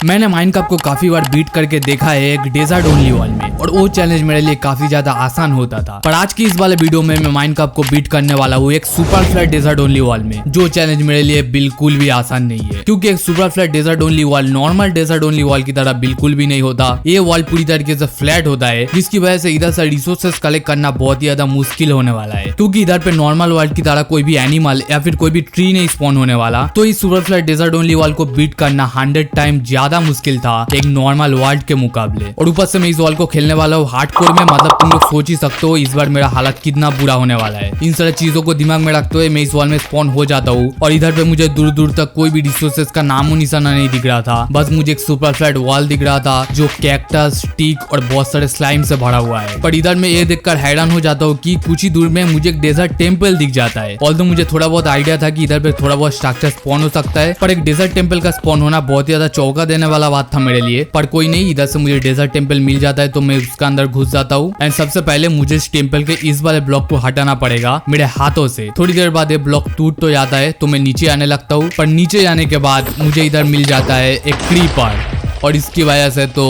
मैंने माइनक्राफ्ट को काफी बार बीट करके देखा है एक डेजर्ट ओनली वॉल में, और वो चैलेंज मेरे लिए काफी ज्यादा आसान होता था। पर आज की इस वाले वीडियो में मैं माइनक्राफ्ट को बीट करने वाला हूँ एक super flat desert only wall में, जो चैलेंज मेरे लिए बिल्कुल भी आसान नहीं है, क्योंकि एक super flat desert only wall normal desert only wall की तरह बिल्कुल भी नहीं होता। ये वॉल पूरी तरीके से फ्लैट होता है, जिसकी वजह से इधर से रिसोर्सेस कलेक्ट करना बहुत ही ज्यादा मुश्किल होने वाला है, क्योंकि इधर पे नॉर्मल वर्ल्ड की तरह कोई भी एनिमल या फिर कोई भी ट्री नहीं स्पॉन होने वाला। तो इस super flat desert only wall को बीट करना 100 टाइम ज्यादा मुश्किल था एक नॉर्मल वर्ल्ड के मुकाबले। और ऊपर से मैं इस वॉल को खेलने वाला हूँ हार्डकोर में, मतलब तुम लोग सोच ही सकते हो इस बार मेरा हालत कितना बुरा होने वाला है। इन सारी चीजों को दिमाग में रखते हुए मैं इस वॉल में स्पॉन हो जाता हूँ, और इधर पे मुझे दूर दूर तक कोई भी रिसोर्सेस का नामो निशाना नहीं दिख रहा था। बस मुझे एक सुपर फ्लैट वॉल दिख रहा था जो कैक्टस, स्टिक और बहुत सारे स्लाइम से भरा हुआ है। पर इधर मैं ये देखकर हैरान हो जाता हूँ कि कुछ ही दूर में मुझे एक डेजर्ट टेम्पल दिख जाता है। ऑल्दो मुझे थोड़ा बहुत आइडिया था कि इधर पे थोड़ा बहुत स्ट्रक्चर स्पॉन हो सकता है, पर एक डेजर्ट टेम्पल का स्पॉन होना बहुत ही ज्यादा चौंका देने वाला बात था मेरे लिए। पर कोई नहीं, इधर से मुझे डेजर्ट टेम्पल मिल जाता है तो मैं उसका अंदर घुस जाता हूँ। एंड सबसे पहले मुझे इस टेम्पल के इस वाले ब्लॉक को हटाना पड़ेगा मेरे हाथों से। थोड़ी देर बाद ये ब्लॉक टूट तो जाता है तो मैं नीचे आने लगता हूँ, पर नीचे आने के बाद मुझे इधर मिल जाता है एक क्रीपर, और इसकी वजह से तो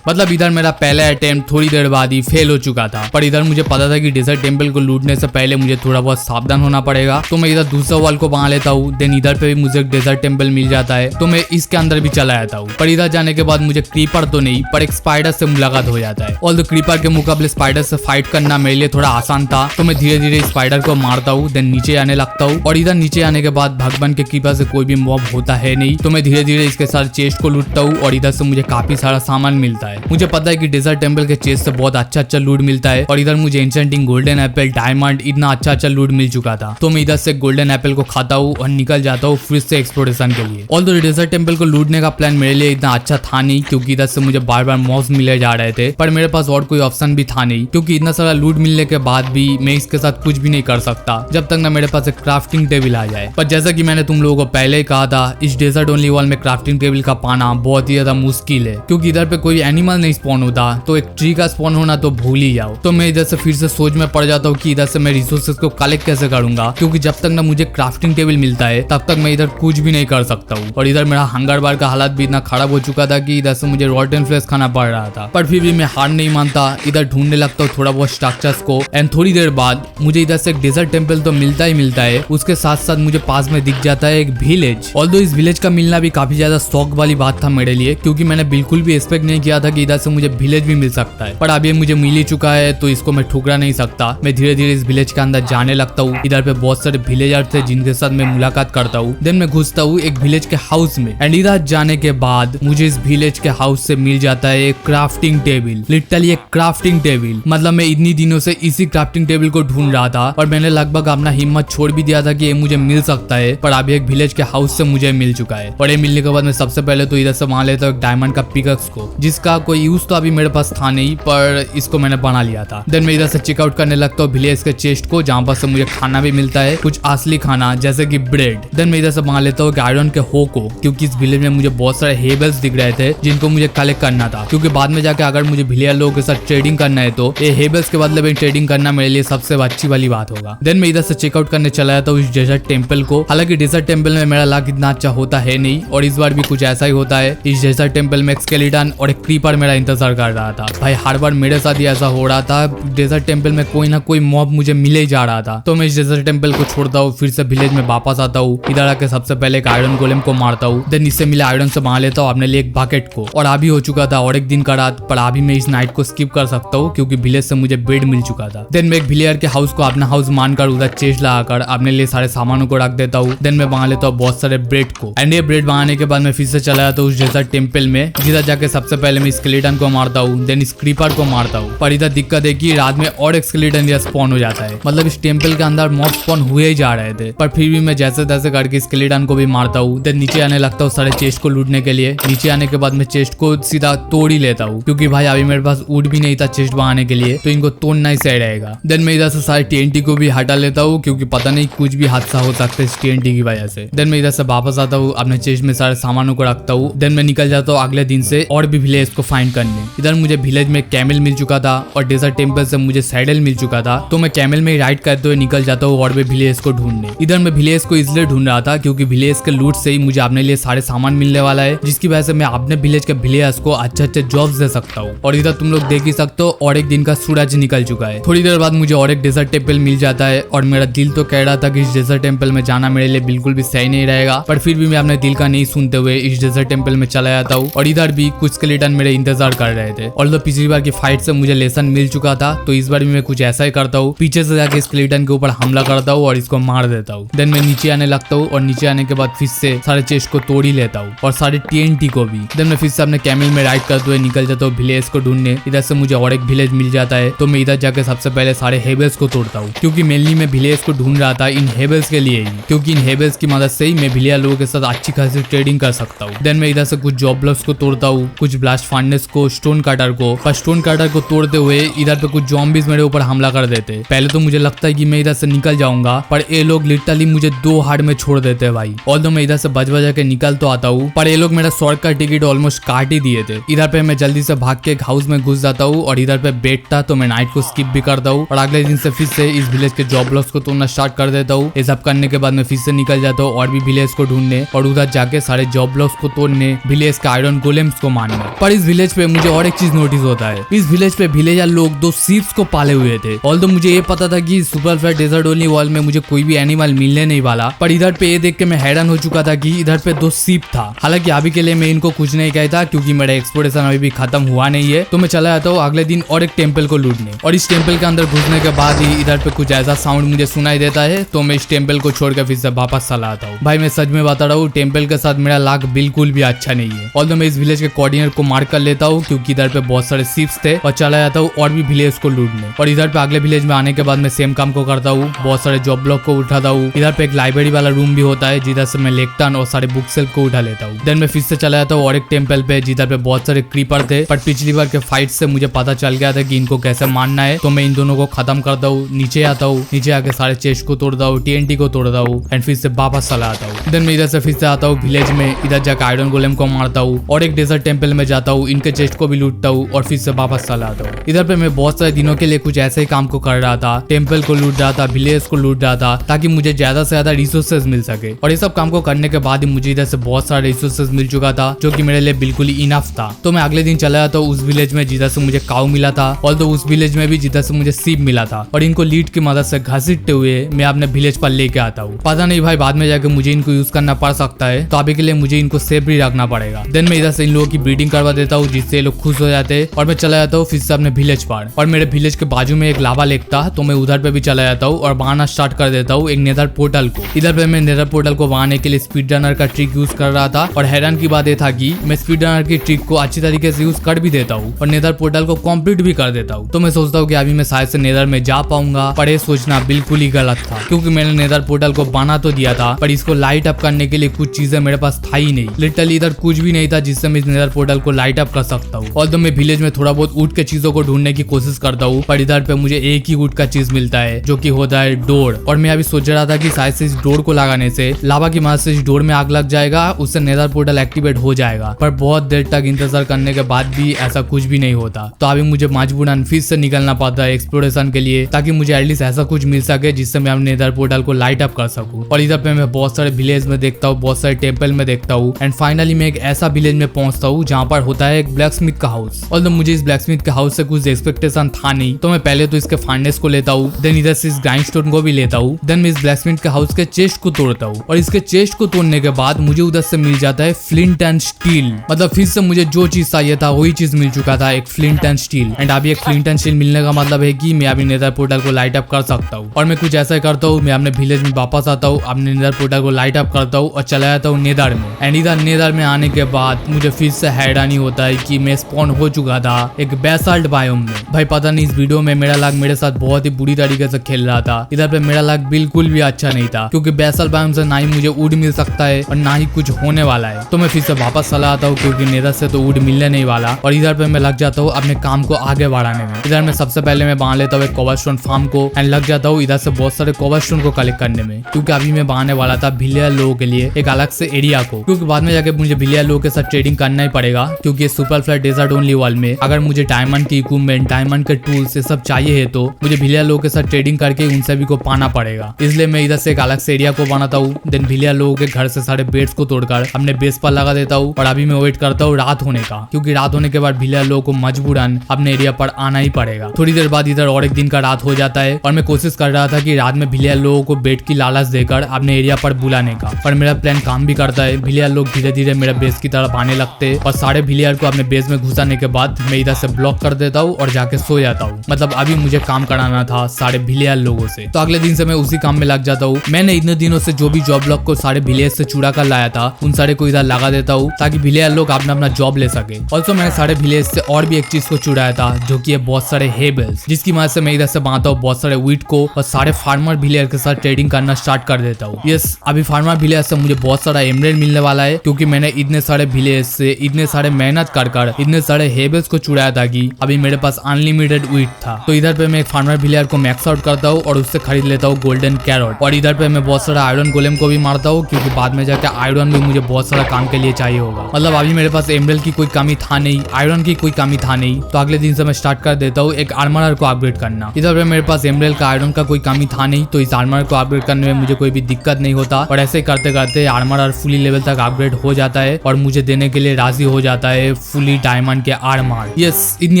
मतलब इधर मेरा पहला अटेम्प्ट थोड़ी देर बाद ही फेल हो चुका था। पर इधर मुझे पता था कि डेजर्ट टेम्पल को लूटने से पहले मुझे थोड़ा बहुत सावधान होना पड़ेगा, तो मैं इधर दूसरा वॉल को बना लेता हूँ। देन इधर पे भी मुझे एक डेजर्ट टेम्पल मिल जाता है तो मैं इसके अंदर भी चला जाता हूँ। पर इधर जाने के बाद मुझे क्रीपर तो नहीं पर एक स्पाइडर से मुलाकात हो जाता है। ऑल्दो क्रीपर के मुकाबले स्पाइडर से फाइट करना मेरे लिए थोड़ा आसान था, तो मैं धीरे धीरे स्पाइडर को मारता हूँ। देन नीचे आने लगता हूँ, और इधर नीचे आने के बाद भगवान के कृपा से कोई भी मॉब होता है नहीं, तो मैं धीरे धीरे इसके साथ चेस्ट को लूटता हूँ, और इधर से मुझे काफी सामान मिलता है। मुझे पता है कि डेजर्ट टेम्पल के चेस्ट से बहुत अच्छा लूट मिलता है, और इधर मुझे एन्चेंटिंग गोल्डन एप्पल, डायमंड, इतना अच्छा लूट मिल चुका था। तो मैं इधर से गोल्डन एप्पल को खाता हूँ और निकल जाता हूँ फिर से एक्सप्लोरेशन के लिए। ऑल्दो डेजर्ट टेम्पल को लूटने का प्लान मेरे लिए इतना अच्छा था नहीं, क्योंकि इधर से मुझे बार बार मॉब्स मिले जा रहे थे, पर मेरे पास और कोई ऑप्शन भी था नहीं, क्योंकि इतना सारा लूट मिलने के बाद भी मैं इसके साथ कुछ भी नहीं कर सकता जब तक ना मेरे पास एक क्राफ्टिंग टेबल आ जाए। पर जैसा कि मैंने तुम लोगों को पहले ही कहा था, इस डेजर्ट ओनली वॉल में क्राफ्टिंग टेबल का पाना बहुत ही ज्यादा मुश्किल है, क्योंकि इधर पे कोई एनिमल नहीं स्पॉन होता, तो एक ट्री का स्पॉन होना तो भूल ही जाओ। तो मैं इधर से फिर से सोच में पड़ जाता हूँ कि इधर से मैं रिसोर्सेस को कलेक्ट कैसे करूंगा, क्योंकि जब तक ना मुझे क्राफ्टिंग टेबल मिलता है तब तक मैं इधर कुछ भी नहीं कर सकता हूँ। और इधर मेरा हंगर बार का हालत भी इतना खराब हो चुका था कि इधर से मुझे रॉटन फ्लेश खाना पड़ रहा था, पर फिर भी मैं हार नहीं मानता। इधर ढूंढने लगता हूँ थोड़ा बहुत स्ट्रक्चर्स को, एंड थोड़ी देर बाद मुझे इधर से एक डेजर्ट टेम्पल तो मिलता ही मिलता है, उसके साथ साथ मुझे पास में दिख जाता है एक विलेज। ऑल्दो इस विलेज का मिलना भी काफी ज्यादा शौक वाली बात था मेरे लिए, क्योंकि मैंने बिल्कुल भी एक्सपेक्ट नहीं किया था कि इधर से मुझे विलेज भी मिल सकता है। पर अब ये मुझे मिल ही चुका है तो इसको मैं ठुकरा नहीं सकता। मैं धीरे धीरे इस विलेज के अंदर जाने लगता हूँ। इधर पे बहुत सारे विलेजर थे जिनके साथ मैं मुलाकात करता हूँ। देन मैं घुसता हूँ एक विलेज के हाउस में, एंड इधर जाने के बाद मुझे इस विलेज के हाउस से मिल जाता है एक क्राफ्टिंग टेबल, लिटरली एक क्राफ्टिंग टेबल। मतलब मैं इतनी दिनों से इसी क्राफ्टिंग टेबल को ढूंढ रहा था, और मैंने लगभग अपना हिम्मत छोड़ भी दिया था कि ये मुझे मिल सकता है, पर अभी एक विलेज के हाउस से मुझे मिल चुका है। और ये मिलने के बाद मैं सबसे पहले तो इधर से वहां लेता हूँ डायमंड का पिकअक्स को, जिसका कोई यूज तो अभी मेरे पास था नहीं, पर इसको मैंने बना लिया था। देन मैं इधर से चेकआउट करने लगता हूँ विलेज के चेस्ट को, जहाँ पर से मुझे खाना भी मिलता है, कुछ असली खाना जैसे कि ब्रेड। देन मैं इधर से बना लेता हूँ आयरन के हो को, क्योंकि इस विलेज में मुझे बहुत सारे हेबल्स दिख रहे थे जिनको मुझे कलेक्ट करना था, क्योंकि बाद में जाके अगर मुझे विलेजर लोगों के साथ ट्रेडिंग करना है तो ये हेबल्स के बदले में ट्रेडिंग करना मेरे लिए सबसे अच्छी वाली बात होगा। देन मैं इधर से चेकआउट करने चला जाता हूँ इस डेजर्ट टेम्पल को। हालांकि डेजर्ट टेम्पल में मेरा लक इतना अच्छा होता है नहीं, और इस बार भी कुछ ऐसा ही होता है। इस डेजर्ट टेम्पल में एक स्केलेटन और एक क्रीपर मेरा इंतजार कर रहा था। भाई हर बार मेरे साथ ही ऐसा हो रहा था, डेजर्ट टेम्पल में कोई ना कोई मॉब मुझे मिले जा रहा था। तो मैं इस डेजर्ट टेम्पल को छोड़ता हूँ, फिर से विलेज में वापस आता हूँ। इधर आके सबसे पहले एक आयरन गोलेम को मारता हूँ। देन इससे मिले आयरन से बना लेता हूँ अपने लिए एक बकेट को, और अभी हो चुका था और एक दिन का रात, पर अभी मैं इस नाइट को स्किप कर सकता हूँ क्योंकि विलेज से मुझे बेड मिल चुका था। देन मैं एक विलेजर के हाउस को अपना हाउस मानकर उधर चेस्ट लगाकर अपने लिए सारे सामानों को रख देता हूँ। देन मैं बना लेता हूँ बहुत सारे ब्रेड को, एंड ये ब्रेड बनाने के बाद मैं फिर से चला जाता हूँ उस डेजर्ट टेम्पल में, जिधर जाके सबसे पहले मैं स्केलेटन को मारता हूँ, देन इस क्रीपर को मारता हूँ। पर इधर दिक्कत है कि रात में और एक स्केलेटन स्पॉन हो जाता है, मतलब इस टेम्पल के अंदर मॉब स्पॉन हुए ही जा रहे थे, पर फिर भी मैं जैसे तैसे करके स्केलेटन को भी मारता हूँ। देन नीचे आने लगता हूँ सारे चेस्ट को लूटने के लिए। नीचे आने के बाद मैं चेस्ट को सीधा तोड़ ही लेता हूँ, क्योंकि भाई अभी मेरे पास वुड भी नहीं था चेस्ट बनाने के लिए, तो इनको तोड़ना ही सही रहेगा। देन मैं इधर से सारे TNT को भी हटा लेता हूँ, क्योंकि पता नहीं कुछ भी हादसा हो सकता है इस TNT की वजह से। देन मैं इधर से वापस आता हूँ, अपने चेस्ट में सारे सामानों को रखता हूँ। देन मैं निकल जाता जाता हूँ अगले दिन से और भी विलेज को फाइंड करने। इधर मुझे विलेज में कैमल मिल चुका था और डेजर्ट टेम्पल से मुझे सैडल मिल चुका था, तो मैं कैमल में राइड करते हुए निकल जाता हूँ और भी विलेज को ढूंढने। इधर मैं विलेज को इसलिए ढूंढ रहा था क्योंकि विलेज के लूट से ही मुझे अपने लिए सारे सामान मिलने वाला है, जिसकी वजह से मैं अपने विलेज के विलेजर्स को अच्छे जॉब्स दे सकता हूँ। और इधर तुम लोग देख ही सकते हो और एक दिन का सूरज निकल चुका है। थोड़ी देर बाद मुझे और एक डेजर्ट टेम्पल मिल जाता है और मेरा दिल तो कह रहा था कि इस डेजर्ट टेम्पल में जाना मेरे लिए बिल्कुल भी सही नहीं रहेगा, पर फिर भी मैं अपने दिल का नहीं सुनते हुए इस डेजर्ट टेम्पल में चला जाता हूँ। और इधर भी कुछ स्केलेटन मेरे इंतजार कर रहे थे। और पिछली बार की फाइट से मुझे लेसन मिल चुका था, तो इस बार भी मैं कुछ ऐसा ही करता हूँ, पीछे से जाके स्केलेटन के ऊपर हमला करता हूँ और इसको मार देता हूँ। देन मैं नीचे आने लगता हूँ और नीचे आने के बाद फिर से सारे चेस्ट को तोड़ ही लेता हूँ और सारे TNT को भी। देन मैं फिर से अपने कैमल में राइड करते हुए निकल जाता हूँ विलेज को ढूंढने। इधर से मुझे और एक विलेज मिल जाता है, तो मैं इधर जाके सबसे पहले सारे हेबल्स को तोड़ता हूँ, क्योंकि मेनली मैं विलेज को ढूंढ रहा था इन हेबल्स के लिए ही, क्योंकि इन हेबल्स की मदद से ही मैं विलेज लोगों के साथ अच्छी खासी ट्रेडिंग कर सकता हूँ। देन मैं इधर से कुछ जॉब ब्लॉक्स को तोड़ता हूँ, कुछ ब्लास्ट फार्नेस को, स्टोन कटर को। पर स्टोन कटर को तोड़ते हुए इधर पे कुछ जॉम्बीज मेरे ऊपर हमला कर देते। पहले तो मुझे लगता है कि मैं इधर से निकल जाऊंगा, पर ये लोग लिटरली मुझे 2 हार्ट में छोड़ देते हैं भाई। ऑल्दो मैं इधर से बच बचा के निकल तो आता हूँ, पर ये लोग मेरा शॉर्ट का टिकट ऑलमोस्ट काट ही दिए थे। इधर पे मैं जल्दी से भाग के एक हाउस में घुस जाता हूँ और इधर पे बेड था, तो मैं नाइट को स्किप भी करता हूँ और अगले दिन से फिर से इस विलेज के जॉब ब्लॉक्स को तोड़ना स्टार्ट कर देता हूँ। ये सब करने के बाद मैं फिर से निकल जाता हूँ और भी विलेज को ढूंढने और उधर जाके सारे जॉब ब्लॉक्स को तोड़ने, विलेज के आयरन गोलेम्स को मारने। पर इस विलेज पे मुझे और एक चीज नोटिस होता है, इस विलेज पे विलेजर लोग 2 शीप्स को पाले हुए थे। ऑल्दो मुझे ये पता था कि super flat desert only world में मुझे कोई भी एनिमल मिलने नहीं वाला, पर इधर पे ये देख के मैं हैरान हो चुका था कि इधर पे 2 शीप था। हालांकि अभी के लिए मैं इनको कुछ नहीं कहता क्योंकि मेरा एक्सप्लोरेशन अभी भी खत्म हुआ नहीं है, तो मैं चला जाता हूँ अगले दिन और एक टेम्पल को लूटने। और इस टेम्पल के अंदर घुसने के बाद ही इधर पे कुछ ऐसा साउंड मुझे सुनाई देता है, तो मैं इस टेम्पल को छोड़कर फिर से वापस चला आता हूँ। भाई मैं सच में बता रहा हूँ, टेम्पल के साथ मेरा लाक बिल्कुल भी अच्छा नहीं है। ऑल्दो मैं इस विलेज के कोऑर्डिनेटर को मार्क कर लेता हूँ क्योंकि इधर पे बहुत सारे शिप्स थे, और चला जाता हूँ और भी विलेज को लूटने। और इधर पे अगले विलेज में आने के बाद मैं सेम काम को करता हूँ, बहुत सारे जॉब ब्लॉक को उठाता हूँ। इधर पे एक लाइब्रेरी वाला रूम भी होता है जिधर से मैं लेक्टन और सारे बुक सेल्फ को उठा लेता हूँ। देन मैं फिर से चला जाता हूँ और एक टेम्पल पे जिधर पे बहुत सारे क्रीपर थे, पर पिछली बार के फाइट से मुझे पता चल गया था कि इनको कैसे मारना है, तो मैं इन दोनों को खत्म करता हूँ। नीचे आता हूँ, नीचे आके सारे चेस्ट को तोड़ता हूँ, TNT को तोड़ता हूँ एंड फिर से वापस चला आता हूँ। देन मैं इधर से फिर से आता हूँ विलेज में, इधर जाकर आयरन गोलेम को मारता हूँ और एक डेजर्ट टेम्पल में जाता हूँ, इनके चेस्ट को भी लूटता हूँ और फिर से वापस चला आता हूँ। इधर पे मैं बहुत सारे दिनों के लिए कुछ ऐसे ही काम को कर रहा था, टेम्पल को लूट रहा था, विलेज को लूट रहा था, ताकि मुझे ज्यादा से ज्यादा रिसोर्सेज मिल सके। और ये सब काम को करने के बाद ही मुझे इधर से बहुत सारे रिसोर्सेज मिल चुका था, जो कि मेरे लिए बिल्कुल ही इनफ था। तो मैं अगले दिन चला जाता हूँ उस विलेज में जिधर से मुझे काऊ मिला था, और तो उस विलेज में भी जिधर से मुझे सीप मिला था, और इनको लीड की मदद से घसीटते हुए मैं अपने विलेज पर लेके आता हूँ। पता नहीं भाई बाद में जाके मुझे इनको यूज करना पड़ सकता है, तो अभी के लिए मुझे इनको सेफ भी रखना पड़ेगा। देन मैं इधर से इन लोगों की ब्रीडिंग करवा देता हूँ जिससे ये लोग खुश हो जाते हैं, और मैं चला जाता हूँ फिर से अपने विलेज पर। और मेरे विलेज के बाजू में एक लावा लेक था, तो मैं उधर पे भी चला जाता हूँ और बनाना स्टार्ट कर देता हूँ एक नेदर पोर्टल को। इधर पे मैं नेदर पोर्टल को बनाने के लिए स्पीड रनर का ट्रिक यूज कर रहा था, और हैरान की बात यह था कि मैं स्पीड रनर की ट्रिक को अच्छी तरीके से यूज कर भी देता हूँ और नेदर पोर्टल को कंप्लीट भी कर देता हूँ। तो मैं सोचता हूँ कि अभी मैं शायद से नेदर में जा पाऊंगा, पर ये सोचना बिल्कुल ही गलत था, क्योंकि मैंने नेदर पोर्टल को बना तो दिया था, पर इसको लाइट अप करने के लिए कुछ चीजें मेरे पास था ही नहीं। लिटरली इधर कुछ भी नहीं था जिससे मैं इस नेदर पोर्टल को लाइट अप कर सकता हूँ। और तो मैं विलेज में थोड़ा बहुत ऊट के चीजों को ढूंढने की कोशिश करता हूँ, पर इधर पे मुझे एक ही ऊट का चीज मिलता है जो कि होता है डोर। और मैं अभी सोच रहा था कि शायद से इस डोर को लगाने से लावा की मदद से इस डोर में आग लग जाएगा, उससे नेदर पोर्टल एक्टिवेट हो जाएगा, पर बहुत देर तक इंतजार करने के बाद भी ऐसा कुछ भी नहीं होता। तो अभी मुझे मजबूरन फिर से निकलना पड़ता है एक्सप्लोरेशन के लिए, ताकि मुझे एटलीस्ट ऐसा कुछ मिल सके जिससे मैं अपने नेदर पोर्टल को लाइट अप कर सकूं। और इधर पे मैं बहुत सारे विलेज में देखता हूँ, बहुत सारे टेम्पल में देखता हूँ, एंड फाइनली मैं एक ऐसा विलेज में पहुंचता हूँ जहाँ पर होता है एक ब्लैक स्मिथ का हाउस। और मुझे इस ब्लैक स्मिथ के हाउस से कुछ एक्सपेक्टेशन था नहीं, तो मैं पहले तो इसके फार्नेस को लेता हूँ, देन इधर से इस ग्राइंडस्टोन को भी लेता हूँ, देन मैं इस ब्लैक स्मिथ के हाउस के चेस्ट को तोड़ता हूँ। और इसके चेस्ट को तोड़ने के बाद मुझे उधर से मिल जाता है फ्लिंट एंड स्टील, मतलब फिर से मुझे जो चीज चाहिए था वही चीज मिल चुका था, एक फ्लिंट एंड स्टील। एंड अभी एक फ्लिंट एंड स्टील मिलने का मतलब है कि मैं अभी नेदर पोर्टल को लाइट अप कर सकता हूँ। और मैं कुछ ऐसा ही करता हूँ, मैं अपने विलेज में वापस आता हूँ, अपने नेदर पोर्टल को लाइट अप करता हूँ और चला जाता हूँ नेदर में। एंड इधर नेदर में आने के बाद मुझे फिर से हैरानी होता है कि मैं स्पॉन हो चुका था एक बेसाल्ट बायोम में। भाई पता नहीं इस वीडियो में मेरा लक मेरे साथ बहुत ही बुरी तरीके से खेल रहा था। इधर पे मेरा लक बिल्कुल भी अच्छा नहीं था, क्योंकि बेसाल्ट बायोम से ना ही मुझे वुड मिल सकता है और ना ही कुछ होने वाला है। तो मैं फिर से वापस चला आता हूँ क्योंकि नेदर से तो वुड मिलने नहीं वाला, और इधर पे मैं लग जाता हूँ अपने काम को आगे बढ़ाने में। इधर मैं सबसे पहले मैं बांध लेता हूँ एक कोबलस्टोन फार्म को, एंड लग जाता हूँ इधर से बहुत सारे कोबलस्टोन को कलेक्ट करने में, क्योंकि अभी मैं बांधने वाला था विलेजर लोगों के लिए एक अलग से एरिया को, क्योंकि बाद में जाके मुझे विलेजर लोगों के के साथ ट्रेडिंग करना ही पड़ेगा, क्योंकि super flat desert only world में अगर मुझे डायमंड की इक्विपमेंट, डायमंड के टूल्स ये सब चाहिए है तो मुझे भिलियर लोगों के साथ ट्रेडिंग करके उन सभी को पाना पड़ेगा। इसलिए मैं इधर से एक अलग से एरिया को बनाता हूँ, देन भिलियर लोगों के घर से सारे बेड्स को तोड़कर अपने बेस पर लगा देता हूँ। और अभी मैं वेट करता हूँ रात होने का, क्योंकि रात होने के बाद भिलियर लोगों को मजबूरन अपने एरिया पर आना ही पड़ेगा। थोड़ी देर बाद इधर और एक दिन का रात हो जाता है और मैं कोशिश कर रहा था कि रात में भिलियर लोगों को बेड की लालच देकर अपने एरिया पर बुलाने का, और मेरा प्लान काम भी करता है। भिलियर लोग धीरे धीरे मेरे बेस की तरफ आने लगते हैं और सारे भिलियर को अपने बेस में घुसाने के बाद मैं इधर से ब्लॉक कर देता हूँ और जाके सो जाता हूँ। मतलब अभी मुझे काम कराना था सारे भिलियर लोगों से, तो अगले दिन से मैं उसी काम में लग जाता हूँ। मैंने इतने दिनों से जो भी जॉब ब्लॉक को सारे भिलियर से चुरा कर लाया था उन सारे को इधर लगा देता हूँ, ताकि भिलियर लोग अपना अपना जॉब ले सके। ऑल्सो मैंने सारे भिलियर से और भी एक चीज को चुराया था, जो की है बहुत सारे हेबल्स, जिसकी मदद से मैं इधर से बांधता हूँ बहुत सारे वीट को और सारे फार्मर भिलियर के साथ ट्रेडिंग करना स्टार्ट कर देता हूँ। यस, अभी फार्मर भिलियर से मुझे बहुत सारा एमरेल्ड मिलने वाला है, क्योंकि मैंने इतने सारे भिलियर से इतने सारे मेहनत कर इतने सारे हेबल्स को चुराया था कि अभी मेरे पास अनलिमिटेड वीट था। तो इधर पे मैं एक फार्मर भिलियर को मैक्स आउट करता हूँ और उससे खरीद लेता हूँ गोल्डन कैरोट। और इधर पे मैं बहुत सारा आयरन गोलेम को भी मारता हूँ, क्योंकि बाद में जाके आयरन भी मुझे बहुत सारा काम के लिए चाहिए होगा। मतलब अभी मेरे पास एमरेल्ड की कोई कमी था नहीं, आयरन की कोई कमी था नहीं, तो अगले दिन से मैं स्टार्ट कर देता हूँ एक आर्मरर को अपग्रेड करना। इधर पे मेरे पास एमरेल्ड का, आयरन का कोई कमी था नहीं, तो इस आर्मर को अपग्रेड करने में मुझे कोई भी दिक्कत नहीं होता। और ऐसे करते करते आर्मरर फुली लेवल तक अपग्रेड हो जाता है और मुझे देने के लिए राजी हो जाता है फुली डायमंड के आर्मर। यस, इतनी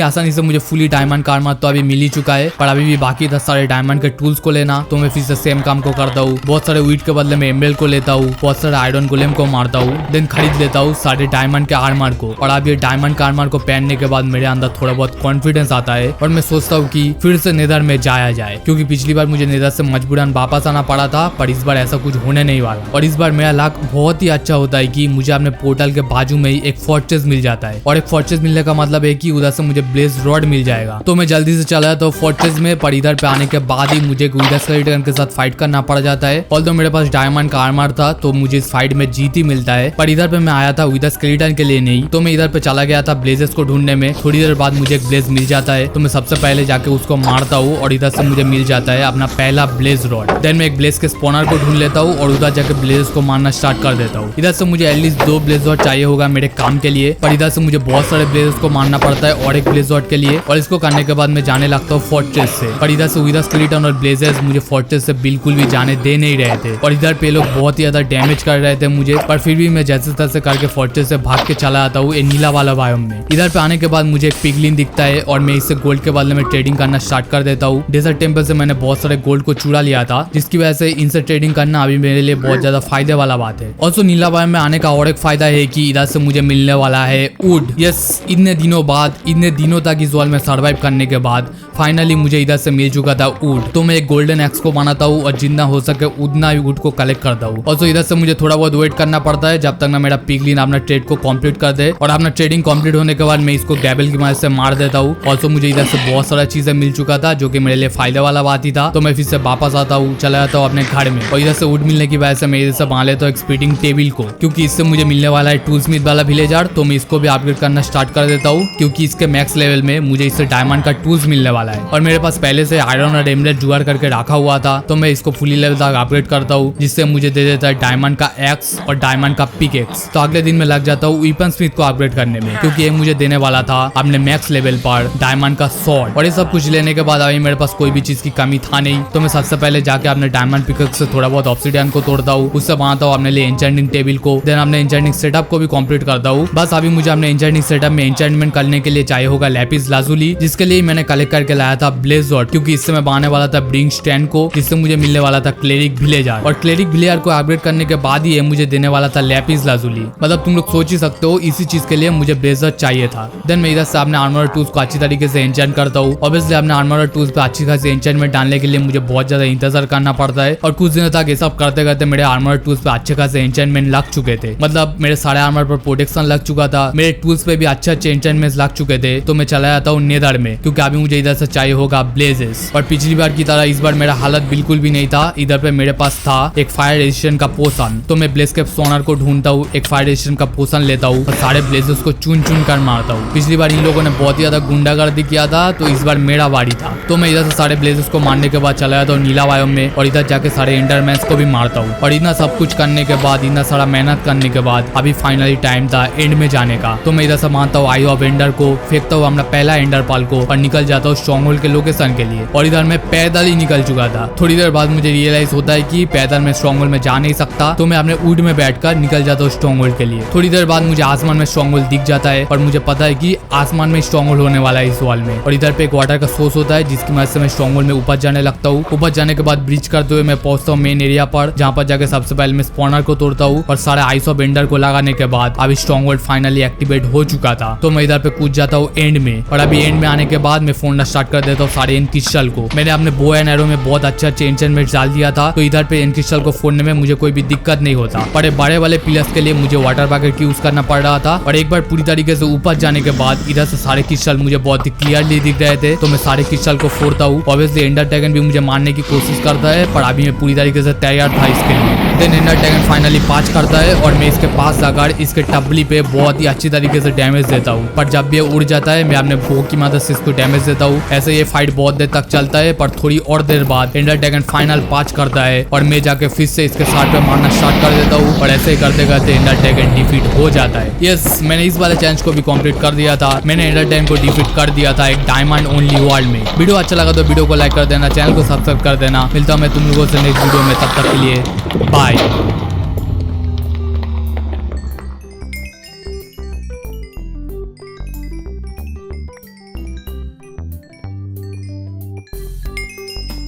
आसानी से मुझे फुली डायमंड का आर्मर तो अभी मिल ही चुका है, पर अभी भी बाकी था सारे डायमंड के टूल्स को लेना। तो मैं फिर से सेम काम को करता हूँ, बहुत सारे वीट के बदले में एमरेल्ड को लेता हूँ, बहुत सारे आयरन गोलेम को मारता हूँ, देन खरीद लेता हूँ सारे डायमंड के आर्मर को। और अब ये डायमंड का आर्मर को पहनने के बाद मेरे अंदर थोड़ा बहुत कॉन्फिडेंस आता है और मैं सोचता हूँ कि फिर से नेदर में जाया जाए, क्योंकि पिछली बार मुझे नेदर से मजबूरन वापस आना पड़ा था, पर इस बार ऐसा कुछ होने नहीं वाला। और इस बार मेरा लक बहुत ही अच्छा होता है कि मुझे अपने पोर्टल के बाजू में ही एक फोर्ट्रेस मिल जाता है, और एक फोर्ट्रेस मिलने का मतलब है कि उधर से मुझे ब्लेज रॉड मिल जाएगा। तो मैं जल्दी से चला जाता हूँ फोर्ट्रेस में, पर इधर पे आने के बाद ही मुझे विदर स्केलेटन के साथ फाइट करना पड़ जाता है। ऑल्दो मेरे पास डायमंड का आर्मर था तो मुझे इस फाइट में जीत ही मिलता है, पर इधर पे मैं आया था विदर स्केलेटन के लिए नहीं, तो मैं इधर पे चला गया था ब्लेजेस को ढूंढने में। थोड़ी देर बाद मुझे एक ब्लेज मिल जाता है, तो मैं सबसे पहले जाके उसको मारता हूँ और इधर से मुझे मिल जाता है अपना पहला ब्लेज रॉड। देन मैं एक ब्लेज के स्पॉनर को ढूंढ लेता हूँ और उधर जाके ब्लेज को मारना स्टार्ट कर देता हूँ। इधर से मुझे एटलीस्ट 2 ब्लेज रॉड चाहिए होगा मेरे काम के लिए, पर इधर से मुझे बहुत सारे ब्लेज को मारना पड़ता है और एक ब्लेज रॉड के लिए। और इसको करने के बाद मैं जाने लगता हूँ फोर्ट्रेस से, पर इधर से विदर स्केलेटन और ब्लेजेस मुझे फोर्ट्रेस से बिल्कुल भी जाने दे नहीं रहे थे, और इधर पे लोग बहुत ही ज्यादा डैमेज कर रहे थे मुझे, पर फिर भी मैं जैसे तैसे करके फोर्ट्रेस से भाग के चला आता हूँ नीला वाला बायोम में। इधर पे आने के बाद मुझे एक पिगलिन दिखता है और मैं इससे गोल्ड के बदले में ट्रेडिंग करना स्टार्ट कर देता हूँ। डेजर्ट टेंपल से मैंने बहुत सारे गोल्ड को चुरा लिया था, जिसकी वजह से इनसे ट्रेडिंग करना अभी मेरे लिए बहुत ज्यादा फायदे वाला बात है। ऑल्सो नीला बायोम में आने का और एक फायदा है कि इधर से मुझे मिलने वाला है वुड। यस, इतने दिनों तक इस वर्ल्ड में सर्वाइव करने के बाद फाइनली मुझे इधर से मिल चुका था वुड। तो मैं एक गोल्डन एक्स को बनाता हूँ और जितना हो सके उतना ही वुड को कलेक्ट करता हूँ। ऑल्सो इधर से मुझे थोड़ा बहुत वेट करना पड़ता है जब तक ना मेरा पिगलिन अपना ट्रेड को कंप्लीट कर दे, और अपना ट्रेडिंग कंप्लीट होने के बाद मैं इसको गैबल की मदद से मार देता हूँ। ऑल्सो मुझे इधर से बहुत सारा चीजें मिल चुका था जो कि मेरे लिए फायदे वाला बात ही था, तो मैं फिर से वापस आता हूँ, चला जाता हूँ अपने घर में। और इधर से वुड मिलने की वजह से मैं इधर से बांध लेता हूँ एक स्पीडिंग टेबल को, क्योंकि इससे मुझे मिलने वाला है टूल स्मिथ वाला विलेजर, तो मैं इसको भी अपग्रेड करना स्टार्ट कर देता हूँ, क्योंकि इसके मैक्स लेवल में मुझे इससे डायमंड का टूल्स मिलने वाला है। और मेरे पास पहले से आयरन और एमरेल्ड जुगाड़ करके रखा हुआ था, तो मैं इसको फुली लेवल तक अपग्रेड करता हूँ, जिससे मुझे दे देता है डायमंड का एक्स और डायमंड का पिक एक्स। तो अगले दिन में लग जाता हूँ वेपन स्मिथ को अपग्रेड करने में, क्योंकि ये मुझे देने वाला था अपने मैक्स लेवल पर डायमंड का स्वॉर्ड। और ये सब कुछ लेने के बाद अभी मेरे पास कोई भी चीज की कमी था नहीं, तो मैं सबसे पहले जाके अपने डायमंड पिक से थोड़ा बहुत ऑब्सिडियन को तोड़ता हूँ, उससे बनाता हूँ अपने लिए एन्चेंटिंग टेबल को, देन अपने एन्चेंटिंग सेटअप को भी कंप्लीट करता हूँ। बस अभी मुझे अपने एन्चेंटिंग सेटअप में एन्चेंटमेंट करने के लिए चाहिए होगा लैपिस लाजुली, जिसके लिए मैंने कलेक्ट करके लाया था ब्लेज रॉड, क्योंकि इससे मैं बनाने वाला था ब्रिंग स्टैंड को, जिससे मुझे मिलने वाला था क्लेरिक विलेजर। और क्लेरिक विलेजर को अपग्रेड करने के बाद ही ये मुझे देने वाला था लैपिस लाजुली। मतलब तुम लोग सोच ही सकते हो इसी चीज के लिए मुझे ब्लेजर चाहिए था। देन मैं इधर से अपने आर्मर टूल्स को अच्छी तरीके से एन्चेंट करता हूँ। ऑब्वियसली अपने आर्मर टूल्स पे अच्छी खासी एन्चेंटमेंट डालने के लिए मुझे बहुत ज्यादा इंतजार करना पड़ता है, और कुछ दिनों तक ये सब करते करते मेरे आर्मर टूल्स पे अच्छे खासे एन्चेंटमेंट लग चुके थे। मतलब मेरे सारे आर्मर पर प्रोटेक्शन लग चुका था, मेरे टूल्स पे भी अच्छे एन्चेंटमेंट लग चुके थे। तो मैं चला जाता हूँ नेदर में, क्योंकि अभी मुझे इधर से चाहिए होगा ब्लेजेस। और पिछली बार की तरह इस बार मेरा हालत बिल्कुल भी नहीं था। इधर पे मेरे पास था एक फायर रेजिस्टेंट का पोशन, तो मैं ब्लेज के सोनर को ढूंढता हूँ, एक फायर रेजिस्टेंट का पोशन लेता हूँ और सारे ब्लेजेस को चुन चुन कर मारता हूँ। पिछली बार इन लोगों ने बहुत ही ज्यादा गुंडागर्दी किया था, तो इस बार मेरा बारी था। तो मैं इधर से सारे ब्लेजेस को मारने के बाद चला जाता हूँ नीला बायोम में, और इधर जाके सारे एंडरमैन्स को भी मारता हूँ। और इतना सब कुछ करने के बाद, इतना सारा मेहनत करने के बाद अभी फाइनली फाइनली टाइम था एंड में जाने का। तो मैं इधर से मानता हूँ आई ऑफ एंडर को, फेंकता हूँ अपना पहला एंडर पाल को और निकल जाता हूँ स्ट्रॉन्गहोल्ड के लोकेशन के लिए। और इधर मैं पैदल ही निकल चुका था। थोड़ी देर बाद मुझे रियलाइज होता है कि पैदल मैं स्ट्रॉन्गहोल्ड में जा नहीं सकता, तो मैं अपने ऊंट में बैठकर निकल जाता हूँ स्ट्रॉन्गहोल्ड के लिए। थोड़ी देर बाद मुझे आसमान में स्ट्रॉन्गहोल्ड दिख जाता है और मुझे पता है कि आसमान में स्ट्रॉन्गहोल्ड होने वाला है इस वॉल में। और इधर पे एक वाटर का सोर्स होता है जिसकी मदद से मैं स्ट्रॉन्गहोल्ड में ऊपर जाने लगता हूँ। ऊपर जाने के बाद ब्रिज करते हुए मैं पहुंचता हूँ मेन एरिया पर, जहाँ पर जाके सबसे पहले मैं स्पॉनर को तोड़ता हूँ और सारे आइस ऑफ एंडर को लगाने के बाद अभी स्ट्रॉन्गहोल्ड फाइनली एक्टिवेट हो चुका था। तो मैं इधर पे कूद जाता हूँ एंड में, और अभी एंड में आने के बाद मैं फोड़ना स्टार्ट कर देता हूँ सारे एन क्रिस्टल को। मैंने अपने बो एंड एरो में बहुत अच्छा एन्चेंटमेंट डाल दिया था, तो इधर पे एन क्रिस्टल को फोड़ने में मुझे कोई भी दिक्कत नहीं होता। पर बड़े वाले पिलर्स के लिए मुझे वाटर बकेट यूज करना पड़ रहा था। और एक बार पूरी तरीके से ऊपर जाने के बाद इधर से सारे क्रिस्टल मुझे बहुत ही क्लियरली दिख रहे थे, तो मैं सारे क्रिस्टल को फोड़ता हूँ। ऑब्वियसली एंडर ड्रैगन भी मुझे मारने की कोशिश करता है, पर अभी मैं पूरी तरीके से तैयार था इसके लिए। देन एंडर ड्रैगन फाइनली पांच करता है और मैं इसके पास जाकर इसके टबली पे बहुत ही अच्छी तरीके से डैमेज देता हूँ। पर जब ये उड़ जाता है मैं अपने बो की मदद से इसको डैमेज देता हूँ। ऐसे ये फाइट बहुत देर तक चलता है, पर थोड़ी और देर बाद एंडर ड्रैगन फाइनल पांच करता है और मैं जाके फिर से इसके साथ पे मारना स्टार्ट कर देता हूँ। और ऐसे ही करते करते एंडर ड्रैगन डिफीट हो जाता है। यस, मैंने इस वाले चैलेंज को भी कंप्लीट कर दिया था। मैंने एंडर ड्रैगन को डिफीट कर दिया था एक डायमंड ओनली वर्ल्ड में। वीडियो अच्छा लगा तो वीडियो को लाइक कर देना, चैनल को सब्सक्राइब कर देना। मिलता हूँ मैं तुम लोगों से नेक्स्ट वीडियो में, तब तक के लिए बाय।